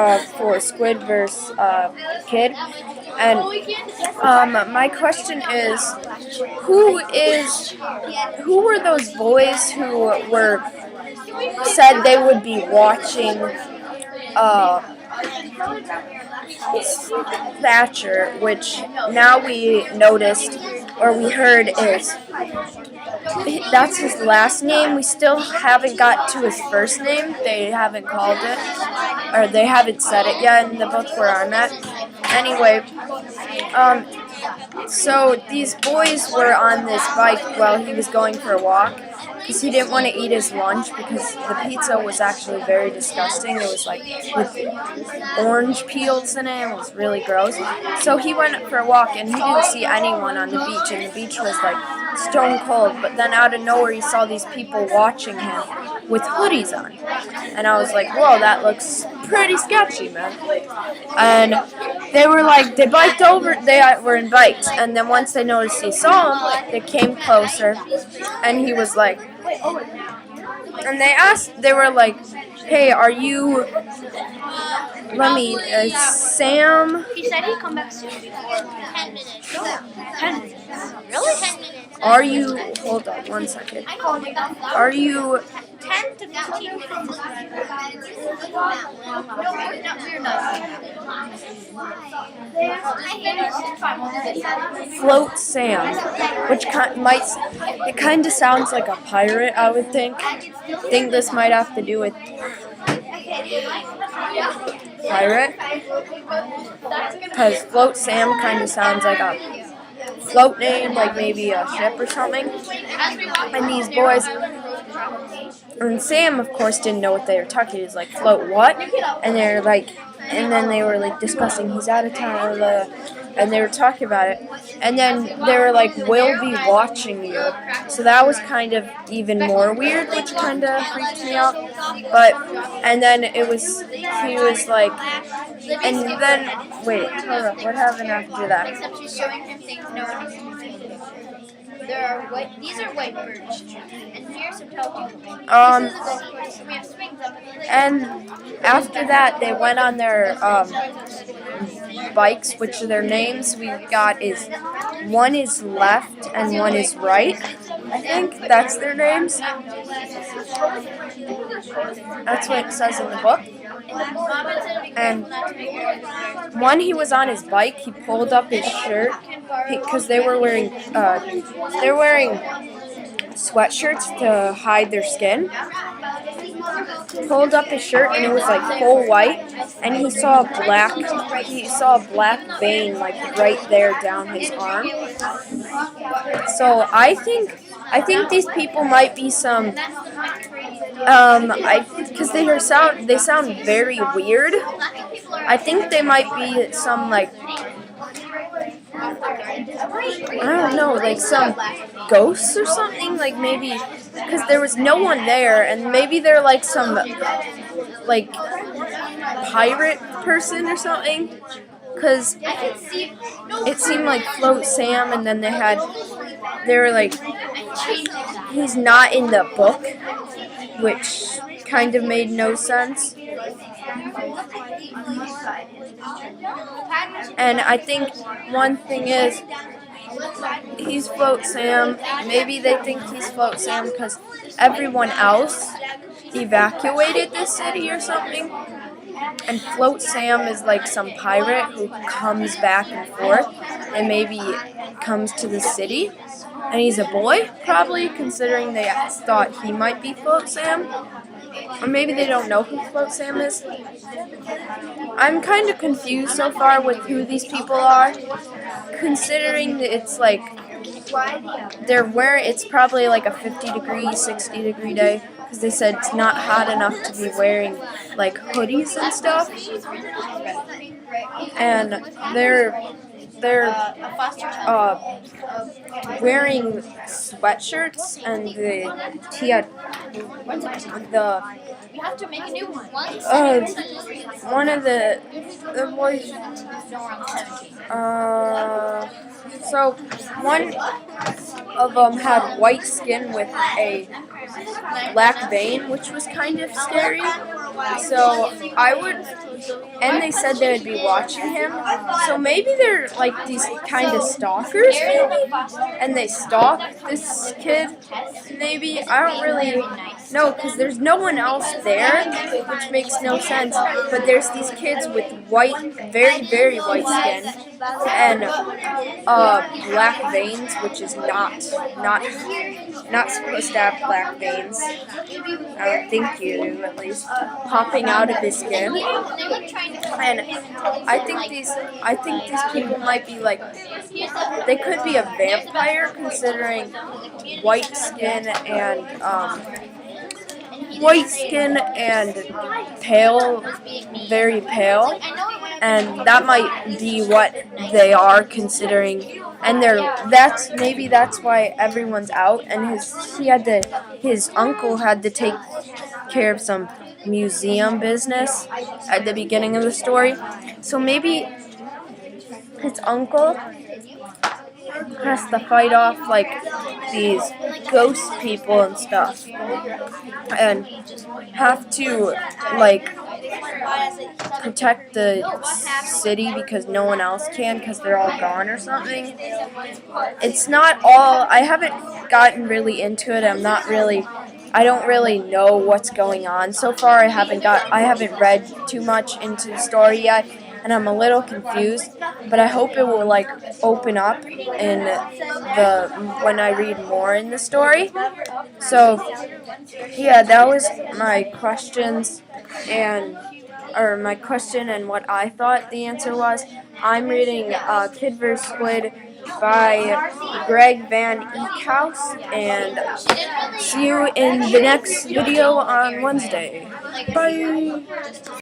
For Squid vs. Kid, and my question is, who were those boys who were said they would be watching uh, Thatcher, which now we noticed or we heard is that's his last name. We still haven't got to his first name. They haven't called it, or they haven't said it yet in the book where I'm at. Anyway, so these boys were on this bike while he was going for a walk because he didn't want to eat his lunch because the pizza was actually very disgusting. It was like with orange peels in it. It was really gross. So he went for a walk and he didn't see anyone on the beach, and the beach was like stone cold. But then out of nowhere he saw these people watching him with hoodies on. And I was like, whoa, that looks pretty sketchy, man. And they biked over, they were in bikes, and then once they noticed he saw him, they came closer, and he was like, and they were like, hey, are you, Sam? He said he'd come back soon before 10 minutes. 10 minutes. Really? 10 minutes. Are you, hold on 1 second. Are you 10 to 15 minutes. No, we're not. Float Sam, which it kind of sounds like a pirate, I would think. Think this might have to do with pirate, because Float Sam kind of sounds like a float name, like maybe a ship or something. And these boys, and Sam, of course, didn't know what they were talking. He's like, float what? And they're like, and then they were like discussing he's out of town, and they were talking about it. And then they were like, we'll be watching you. So that was kind of even more weird, which kind of freaked me out. And then he was like, and then, wait, hold up, what happened after that? Except she's showing him things no one can see. These are white birds, and here's some telephone. This is a golf course, and we have swings up. And after that, they went on their bikes, which their names we got is, one is left and one is right. I think that's their names. That's what it says in the book. And when he was on his bike, he pulled up his shirt because they were wearing sweatshirts to hide their skin. Pulled up his shirt and it was like full white, and he saw a black vein like right there down his arm. So I think these people might be some because they sound very weird. I think they might be some like, I don't know, like some ghosts or something, like maybe, because there was no one there, and maybe they're like some like pirate person or something, because it seemed like Float Sam, and then they were like, he's not in the book, which kind of made no sense. And I think one thing is, he's Float Sam. Maybe they think he's Float Sam because everyone else evacuated the city or something. And Float Sam is like some pirate who comes back and forth and maybe comes to the city. And he's a boy, probably, considering they thought he might be Float Sam. Or maybe they don't know who Float Sam is. I'm kind of confused so far with who these people are, considering that it's like it's probably like a 50-degree, 60-degree day, because they said it's not hot enough to be wearing like hoodies and stuff. And they're wearing sweatshirts, and We have to make a new one. one of the boys. So one of them had white skin with a black vein, which was kind of scary. So I would and they said they would be watching him. So maybe they're like these kind of stalkers, maybe, and they stalk this kid. Maybe I don't really know because there's no one else there, which makes no sense. But there's these kids with white, very very white skin and black veins, which is not supposed to have black veins. I don't think you do, at least, popping out of his skin. And I think these people might be like, they could be a vampire considering white skin and pale, very pale, and that might be what they are considering. And that's why everyone's out. And his uncle had to take care of some museum business at the beginning of the story. So maybe his uncle has to fight off like these ghost people and stuff, and have to like protect the city because no one else can because they're all gone or something. It's not all. I haven't gotten really into it. I don't really know what's going on so far. I haven't read too much into the story yet, and I'm a little confused. But I hope it will like open up in when I read more in the story. So yeah, that was my questions my question and what I thought the answer was. I'm reading Kid vs. Squid by Greg Van Eekhouse, and see you in the next video on Wednesday. Bye!